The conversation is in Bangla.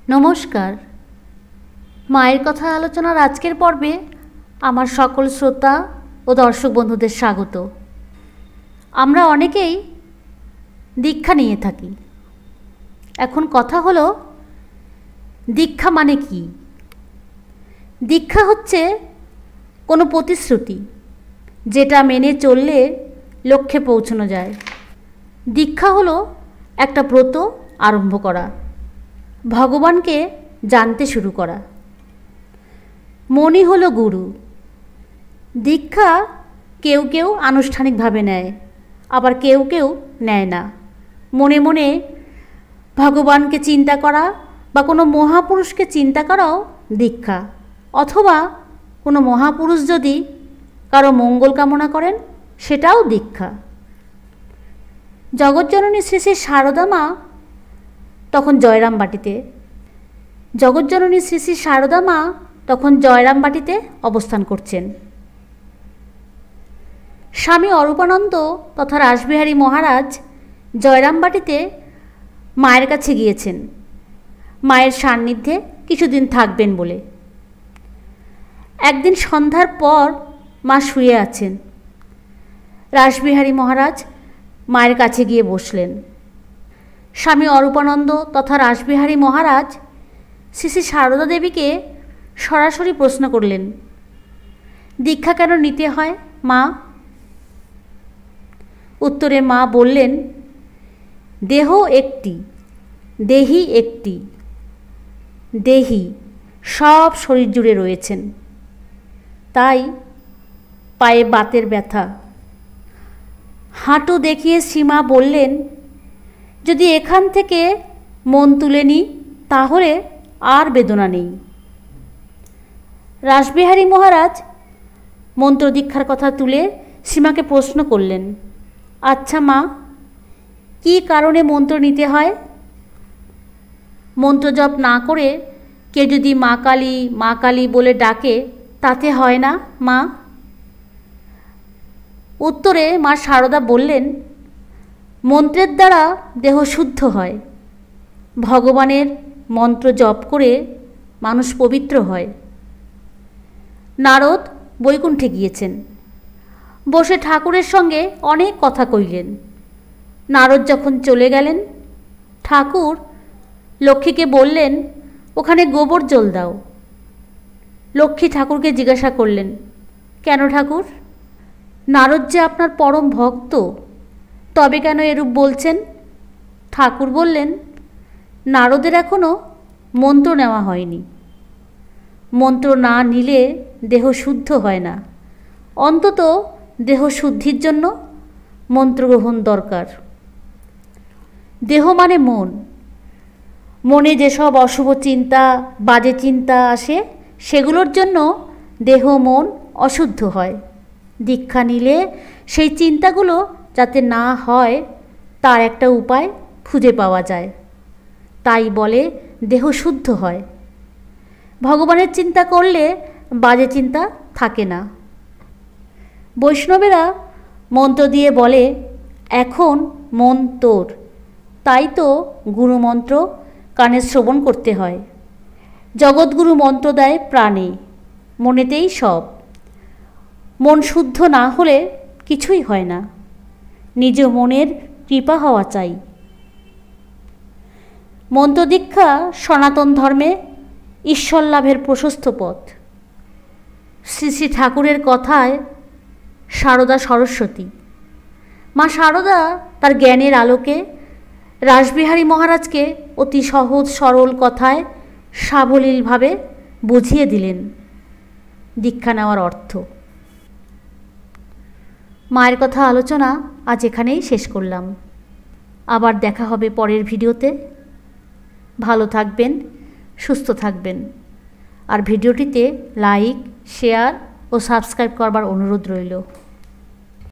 নমস্কার। মায়ের কথা আলোচনার আজকের পর্বে আমার সকল শ্রোতা ও দর্শক বন্ধুদের স্বাগত। আমরা অনেকেই দীক্ষা নিয়ে থাকি। এখন কথা হলো, দীক্ষা মানে কি? দীক্ষা হচ্ছে কোনো প্রতিশ্রুতি, যেটা মেনে চললে লক্ষ্যে পৌঁছানো যায়। দীক্ষা হলো একটা ব্রত আরম্ভ করা, ভগবানকে জানতে শুরু করা। মনই হলো গুরু। দীক্ষা কেউ কেউ আনুষ্ঠানিকভাবে নেয়, আবার কেউ কেউ নেয় না। মনে মনে ভগবানকে চিন্তা করা বা কোনো মহাপুরুষকে চিন্তা করাও দীক্ষা। অথবা কোনো মহাপুরুষ যদি কারো মঙ্গল কামনা করেন, সেটাও দীক্ষা। জগৎজননী শ্রী শ্রী সারদা মা তখন জয়রামবাটিতে জগৎজননী শ্রী শ্রী সারদা মা তখন জয়রামবাটিতে অবস্থান করছেন। স্বামী অরূপানন্দ তথা রাসবিহারী মহারাজ জয়রামবাটিতে মায়ের কাছে গিয়েছেন, মায়ের সান্নিধ্যে কিছুদিন থাকবেন বলে। একদিন সন্ধ্যার পর মা শুয়ে আছেন। রাসবিহারী মহারাজ মায়ের কাছে গিয়ে বসলেন। স্বামী অরূপানন্দ তথা রাসবিহারী মহারাজ শ্রী শ্রী সারদা দেবীকে সরাসরি প্রশ্ন করলেন, দীক্ষা কেন নিতে হয় মা? উত্তরে মা বললেন, দেহ একটি, দেহি একটি। দেহি সব শরীর জুড়ে রয়েছেন, তাই পায়ে বাতের ব্যথা। হাঁটু দেখিয়ে শ্রীমা বললেন, যদি এখান থেকে মন তুলে নিই তাহলে আর বেদনা নেই। রাসবিহারী মহারাজ মন্ত্র দীক্ষার কথা তুলে শ্রীমাকে প্রশ্ন করলেন, আচ্ছা মা, কী কারণে মন্ত্র নিতে হয়? মন্ত্র জপ না করে কেউ যদি মা কালী মা কালী বলে ডাকে, তাতে হয় না মা? উত্তরে মা সারদা বললেন, মন্ত্রের দ্বারা দেহ শুদ্ধ হয়। ভগবানের মন্ত্র জপ করে মানুষ পবিত্র হয়। নারদ বৈকুণ্ঠে গিয়েছেন, বসে ঠাকুরের সঙ্গে অনেক কথা কইলেন। নারদ যখন চলে গেলেন, ঠাকুর লক্ষ্মীকে বললেন, ওখানে গোবর জল দাও। লক্ষ্মী ঠাকুরকে জিজ্ঞাসা করলেন, কেন ঠাকুর? নারদ যে আপনার পরম ভক্ত, তবে কেন এরূপ বলছেন? ঠাকুর বললেন, নারদের এখনও মন্ত্র নেওয়া হয়নি। মন্ত্র না নিলে দেহ শুদ্ধ হয় না। অন্তত দেহ শুদ্ধির জন্য মন্ত্র গ্রহণ দরকার। দেহ মানে মন। মনে যেসব অশুভ চিন্তা, বাজে চিন্তা আসে, সেগুলোর জন্য দেহ মন অশুদ্ধ হয়। দীক্ষা নিলে সেই চিন্তাগুলো যাতে না হয়, তার একটা উপায় খুঁজে পাওয়া যায়। তাই বলে দেহ শুদ্ধ হয়। ভগবানের চিন্তা করলে বাজে চিন্তা থাকে না। বৈষ্ণবেরা মন্ত্র দিয়ে বলে, এখন মন তোর। তাই তো গুরুমন্ত্র কানে শ্রবণ করতে হয়। জগৎগুরু মন্ত্র দেয় প্রাণে, মনেতেই সব। মন শুদ্ধ না হলে কিছুই হয় না। নিজ মনের কৃপা হওয়া চাই। মন্ত্র দীক্ষা সনাতন ধর্মে ঈশ্বর লাভের প্রশস্ত পথ। শ্রী শ্রী ঠাকুরের কথায় সারদা সরস্বতী। মা সারদা তার জ্ঞানের আলোকে রাসবিহারী মহারাজকে অতি সহজ সরল কথায় সাবলীলভাবে বুঝিয়ে দিলেন দীক্ষা নেওয়ার অর্থ। মায়ের কথা আলোচনা আজ এখানেই শেষ করলাম। আবার দেখা হবে পরের ভিডিওতে। ভালো থাকবেন, সুস্থ থাকবেন। আর ভিডিওটিতে লাইক, শেয়ার ও সাবস্ক্রাইব করবার অনুরোধ রইল।